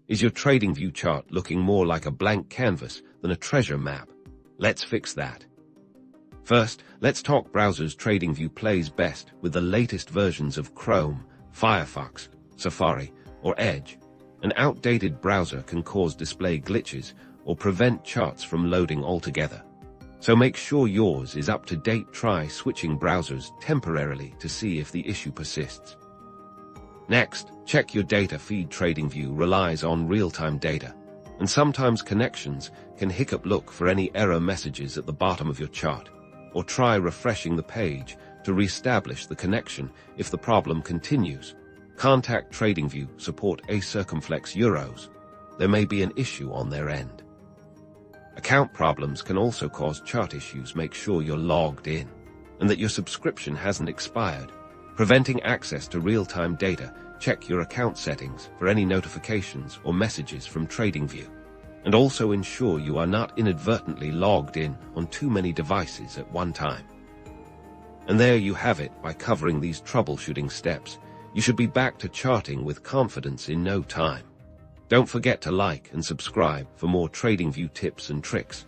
Is your TradingView chart looking more like a blank canvas than a treasure map? Let's fix that. First, let's talk browsers TradingView plays best with the latest versions of Chrome, Firefox, Safari, or Edge. An outdated browser can cause display glitches or prevent charts from loading altogether. So make sure yours is up to date. Try switching browsers temporarily to see if the issue persists. Next, check your data feed. TradingView relies on real-time data, and sometimes connections can hiccup. Look for any error messages at the bottom of your chart, or try refreshing the page to reestablish the connection. If the problem continues, contact TradingView support a circumflex euros. There may be an issue on their end. Account problems can also cause chart issues. Make sure you're logged in and that your subscription hasn't expired. Preventing access to real-time data, check your account settings for any notifications or messages from TradingView. And also ensure you are not inadvertently logged in on too many devices at one time. And there you have it. By covering these troubleshooting steps, you should be back to charting with confidence in no time. Don't forget to like and subscribe for more TradingView tips and tricks.